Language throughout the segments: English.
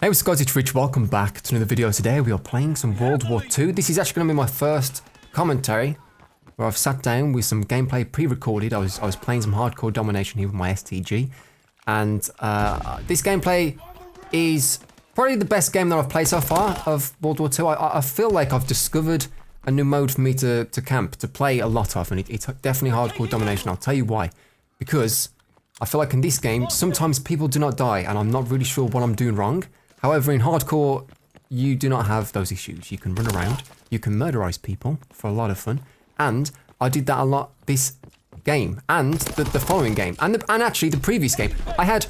Hey, what's guys, it's Rich. Welcome back to another video. Today we are playing some World War II. This is actually going to be my first commentary where I've sat down with some gameplay pre-recorded. I was playing some hardcore domination here with my STG, and this gameplay is probably the best game that I've played so far of World War II. I feel like I've discovered a new mode for me to camp, to play a lot of, and it's definitely hardcore domination. I'll tell you why. Because I feel like in this game, sometimes people do not die, and I'm not really sure what I'm doing wrong. However, in hardcore, you do not have those issues. You can run around, you can murderize people for a lot of fun, and I did that a lot this game, and the following game, and actually the previous game. I had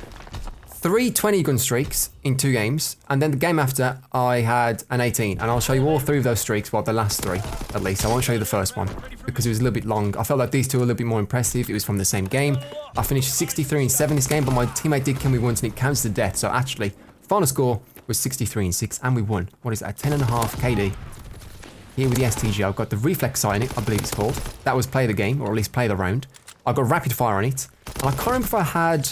3 20 gun streaks in 2 games, and then the game after, I had an 18, and I'll show you all 3 of those streaks, well, the last 3, at least. I won't show you the first one, because it was a little bit long. I felt like these 2 were a little bit more impressive. It was from the same game. I finished 63-7 this game, but my teammate did kill me once, and it counts to death, so actually, final score was 63-6, and we won. What is that? 10.5 KD. Here with the STG, I've got the reflex sight on it, I believe it's called. That was play the game, or at least play the round. I've got rapid fire on it, and I can't remember if I had.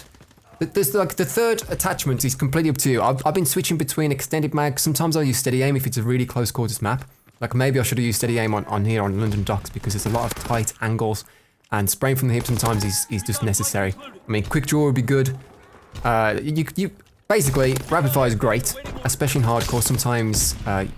There's like the third attachment is completely up to you. I've been switching between extended mag. Sometimes I'll use steady aim if it's a really close quarters map. Like maybe I should have used steady aim on here on London docks because there's a lot of tight angles, and spraying from the hip sometimes is just necessary. I mean, quick draw would be good. Basically, rapid fire is great, especially in hardcore. Sometimes,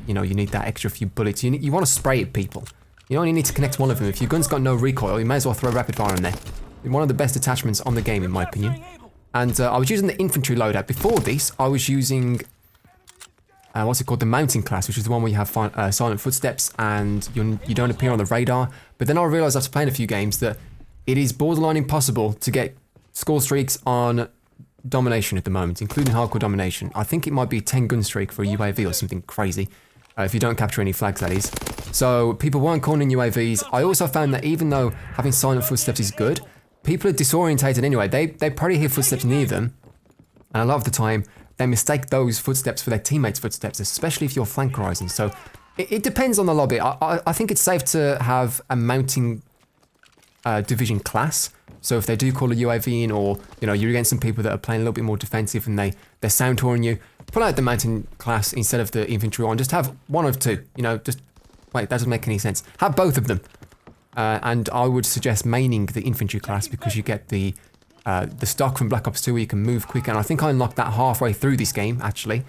you know, you need that extra few bullets. You want to spray at people. You only need to connect one of them. If your gun's got no recoil, you may as well throw rapid fire in there. One of the best attachments on the game, in my opinion. And I was using the infantry loadout. Before this, I was using, what's it called? The mountain class, which is the one where you have silent footsteps and you don't appear on the radar. But then I realized after playing a few games that it is borderline impossible to get score streaks on domination at the moment, including hardcore domination. I think it might be a 10 gun streak for a UAV or something crazy, if you don't capture any flags, that is. So people weren't calling in UAVs. I also found that even though having silent footsteps is good, people are disorientated anyway. They probably hear footsteps near them, and a lot of the time they mistake those footsteps for their teammates' footsteps, especially if you're flank horizon. So it depends on the lobby. I think it's safe to have a mounting division class. So if they do call a UAV in, or you know you're against some people that are playing a little bit more defensive and they're sound touring you, pull out the mountain class instead of the infantry one. Just have one of 2. You know, just wait, that doesn't make any sense. Have both of them, and I would suggest maining the infantry class because you get the stock from Black Ops 2 where you can move quicker. And I think I unlocked that halfway through this game actually,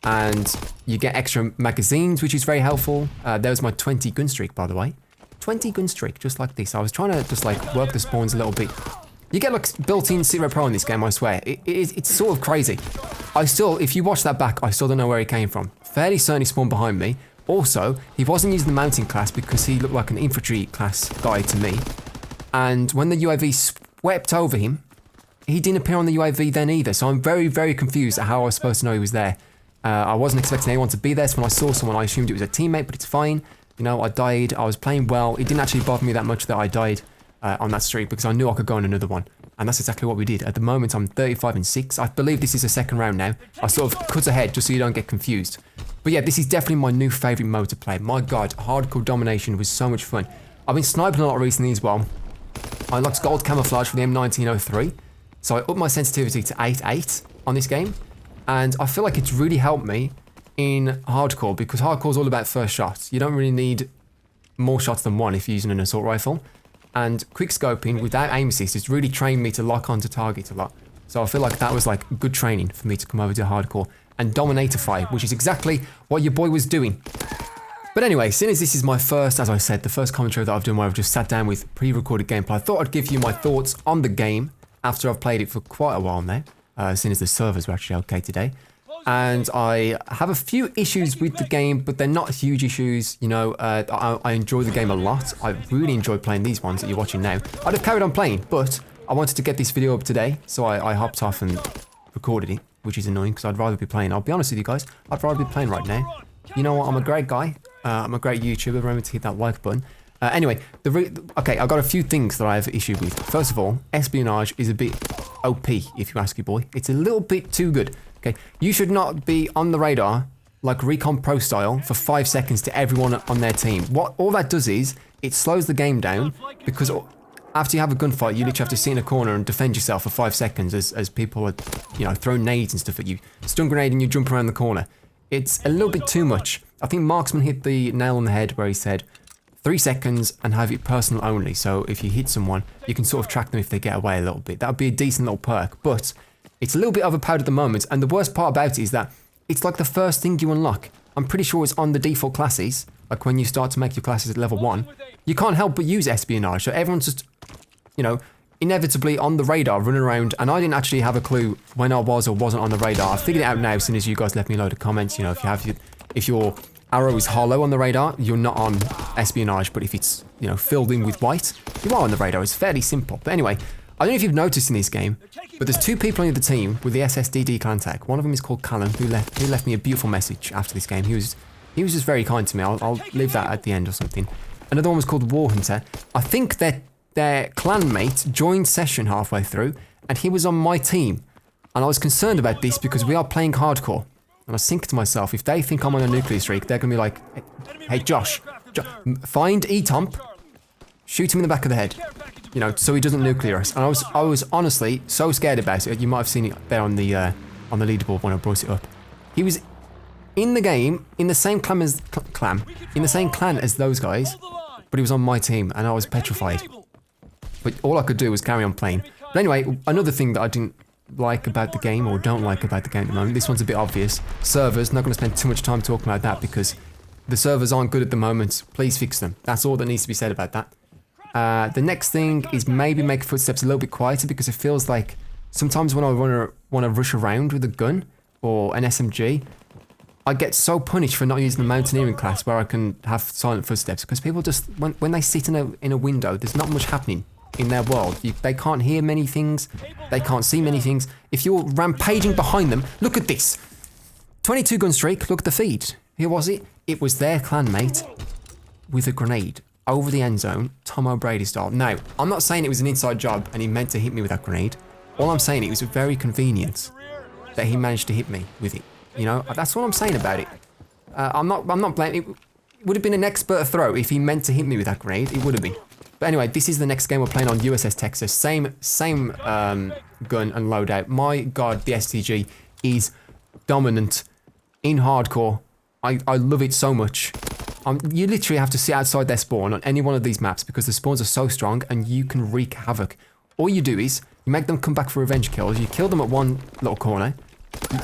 and you get extra magazines, which is very helpful. There was my 20 gun streak, by the way. 20 gun streak, just like this. I was trying to just like work the spawns a little bit. You get like built-in Zero Pro in this game, I swear. It's sort of crazy. If you watch that back, I still don't know where he came from. Fairly certain he spawned behind me. Also, he wasn't using the mountain class because he looked like an infantry class guy to me. And when the UAV swept over him, he didn't appear on the UAV then either. So I'm very, very confused at how I was supposed to know he was there. I wasn't expecting anyone to be there, so when I saw someone, I assumed it was a teammate, but it's fine. You know, I died, I was playing well. It didn't actually bother me that much that I died on that streak because I knew I could go on another one. And that's exactly what we did. At the moment, I'm 35-6. I believe this is the second round now. I sort of cut ahead just so you don't get confused. But yeah, this is definitely my new favourite mode to play. My god, hardcore domination was so much fun. I've been sniping a lot recently as well. I unlocked gold camouflage for the M1903. So I upped my sensitivity to 8.8 on this game. And I feel like it's really helped me in hardcore, because hardcore is all about first shots. You don't really need more shots than one if you're using an assault rifle. And quick scoping without aim assist has really trained me to lock onto target a lot. So I feel like that was like good training for me to come over to hardcore and dominatify, which is exactly what your boy was doing. But anyway, seeing as this is my first, as I said, the first commentary that I've done where I've just sat down with pre-recorded gameplay, I thought I'd give you my thoughts on the game after I've played it for quite a while now, seeing as the servers were actually okay today. And I have a few issues with the game, but they're not huge issues. You know, I enjoy the game a lot. I really enjoy playing these ones that you're watching now. I'd have carried on playing, but I wanted to get this video up today, so I hopped off and recorded it, which is annoying because I'd rather be playing. I'll be honest with you guys, I'd rather be playing right now. You know what, I'm a great guy. I'm a great YouTuber. Remember to hit that like button. Anyway, okay, I've got a few things that I have issue with. First of all, espionage is a bit OP, if you ask your boy. It's a little bit too good. Okay, you should not be on the radar like Recon Pro style for 5 seconds to everyone on their team. What all that does is it slows the game down because after you have a gunfight, you literally have to sit in a corner and defend yourself for 5 seconds as people are, you know, throwing nades and stuff at you. Stun grenade and you jump around the corner. It's a little bit too much. I think Marksman hit the nail on the head where he said 3 seconds and have it personal only. So if you hit someone, you can sort of track them if they get away a little bit. That would be a decent little perk, but it's a little bit overpowered at the moment. And the worst part about it is that it's like the first thing you unlock. I'm pretty sure it's on the default classes. Like when you start to make your classes at level 1, you can't help but use espionage. So everyone's just, you know, inevitably on the radar running around, and I didn't actually have a clue when I was or wasn't on the radar. I figured it out now as soon as you guys left me a load of comments. You know, if your arrow is hollow on the radar, you're not on espionage, but if it's, you know, filled in with white, you are on the radar. It's fairly simple. But anyway, I don't know if you've noticed in this game, but there's 2 people on the team with the SSDD clan tag. One of them is called Callum, who left me a beautiful message after this game. He was just very kind to me. I'll leave that at the end or something. Another one was called War Hunter. I think that their clanmate joined session halfway through, and he was on my team. And I was concerned about this because we are playing hardcore. And I was thinking to myself, if they think I'm on a nuclear streak, they're going to be like, hey Josh, find iTemp, shoot him in the back of the head, you know, so he doesn't nuclear us. And I was honestly so scared about it. You might have seen it there on the leaderboard when I brought it up. He was in the game, in the same clan as those guys, but he was on my team, and I was petrified. But all I could do was carry on playing. But anyway, another thing that I didn't like about the game, or don't like about the game at the moment, this one's a bit obvious. Servers, not going to spend too much time talking about that because the servers aren't good at the moment. Please fix them. That's all that needs to be said about that. The next thing is maybe make footsteps a little bit quieter, because it feels like sometimes when I want to rush around with a gun or an SMG, I get so punished for not using the mountaineering class where I can have silent footsteps, because people just, when they sit in a window, there's not much happening in their world. They can't hear many things, they can't see many things. If you're rampaging behind them, look at this. 22 gun streak, look at the feed. Who was it? It was their clanmate with a grenade over the end zone, Tom O'Brady style. Now, I'm not saying it was an inside job and he meant to hit me with that grenade. All I'm saying, it was very convenient that he managed to hit me with it. You know, that's what I'm saying about it. I'm not blaming. It would have been an expert throw if he meant to hit me with that grenade. It would have been. But anyway, this is the next game we're playing on USS Texas. Same gun and loadout. My God, the STG is dominant in hardcore. I love it so much. You literally have to sit outside their spawn on any one of these maps because the spawns are so strong and you can wreak havoc. All you do is you make them come back for revenge kills. You kill them at one little corner.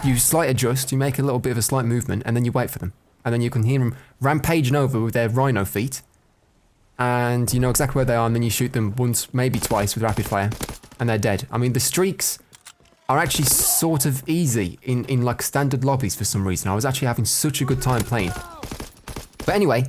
You slight adjust. You make a little bit of a slight movement, and then you wait for them. And then you can hear them rampaging over with their rhino feet. And you know exactly where they are, and then you shoot them once, maybe twice with rapid fire, and they're dead. I mean, the streaks are actually sort of easy in like standard lobbies for some reason. I was actually having such a good time playing. But anyway,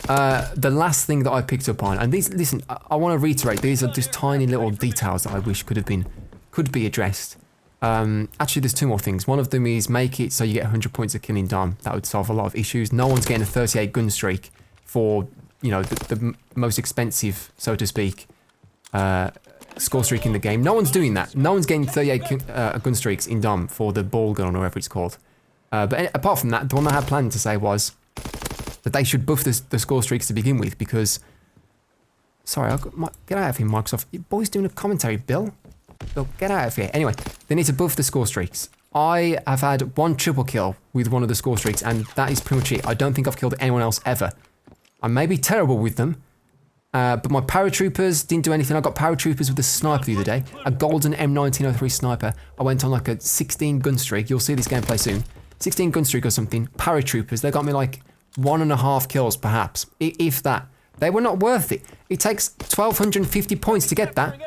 the last thing that I picked up on, and these, listen, I want to reiterate, these are just tiny little details that I wish could be addressed. Actually, there's 2 more things. One of them is make it so you get 100 points of killing Dom. That would solve a lot of issues. No one's getting a 38 gun streak for, you know, the most expensive, so to speak, score streak in the game. No one's doing that. No one's getting 38 gun streaks in Dom for the ball gun or whatever it's called. But apart from that, the one I had planned to say was that they should buff the score streaks to begin with, because... Sorry, get out of here, Microsoft. Your boy's doing a commentary, Bill. Bill, get out of here. Anyway, they need to buff the score streaks. I have had 1 triple kill with one of the score streaks, and that is pretty much it. I don't think I've killed anyone else ever. I may be terrible with them, but my paratroopers didn't do anything. I got paratroopers with a sniper the other day, a golden M1903 sniper. I went on like a 16 gun streak. You'll see this gameplay soon. 16 gun streak or something. Paratroopers, they got me like 1.5 kills perhaps, if that. They were not worth it. It takes 1,250 points to get that.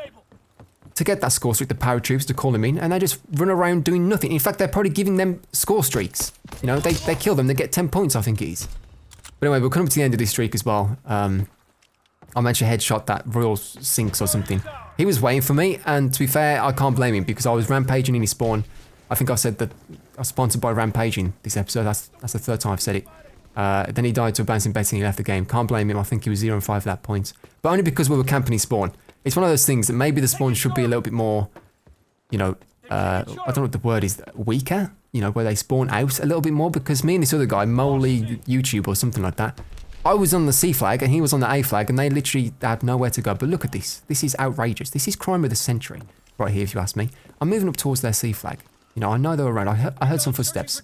To get that score streak, the paratroopers, to call them in, and they just run around doing nothing. In fact, they're probably giving them score streaks. You know, they kill them, they get 10 points, I think it is. But anyway, we're coming to the end of this streak as well. I managed to headshot that Royal Sinks or something. He was waiting for me, and to be fair, I can't blame him, because I was rampaging in his spawn. I think I said that I was sponsored by Rampaging this episode. That's the 3rd time I've said it. Then he died to a bouncing Betty and he left the game. Can't blame him. I think he was 0-5 at that point. But only because we were camping his spawn. It's one of those things that maybe the spawn should be a little bit more, you know, I don't know what the word is, weaker? You know, where they spawn out a little bit more, because me and this other guy, Moley YouTube or something like that, I was on the C flag and he was on the A flag and they literally had nowhere to go. But look at this. This is outrageous. This is crime of the century right here, if you ask me. I'm moving up towards their C flag. You know, I know they were around. I heard some footsteps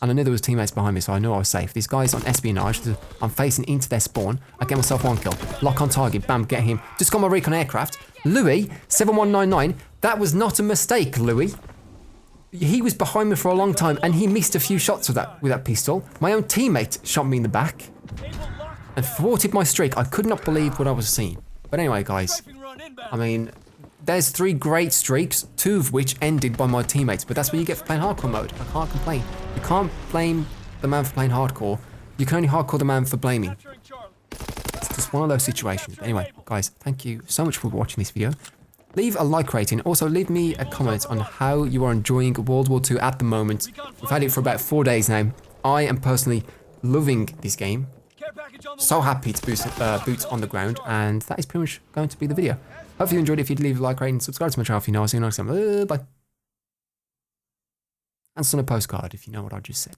and I knew there was teammates behind me, so I knew I was safe. These guys on espionage. I'm facing into their spawn. I get myself 1 kill. Lock on target. Bam, get him. Just got my recon aircraft. Louis, 7199. That was not a mistake, Louis. He was behind me for a long time and he missed a few shots with that pistol. My own teammate shot me in the back and thwarted my streak. I could not believe what I was seeing. But anyway, guys, I mean, there's 3 great streaks, 2 of which ended by my teammates. But that's what you get for playing hardcore mode. I can't complain. You can't blame the man for playing hardcore. You can only hardcore the man for blaming. It's just one of those situations. Anyway, guys, thank you so much for watching this video. Leave a like rating. Also, leave me a comment on how you are enjoying World War II at the moment. We've had it for about 4 days now. I am personally loving this game. So happy to boots on the ground, and that is pretty much going to be the video. Hope you enjoyed it. If you'd leave a like rating, subscribe to my channel if you know. I'll see you next time. Bye. And send a postcard if you know what I just said.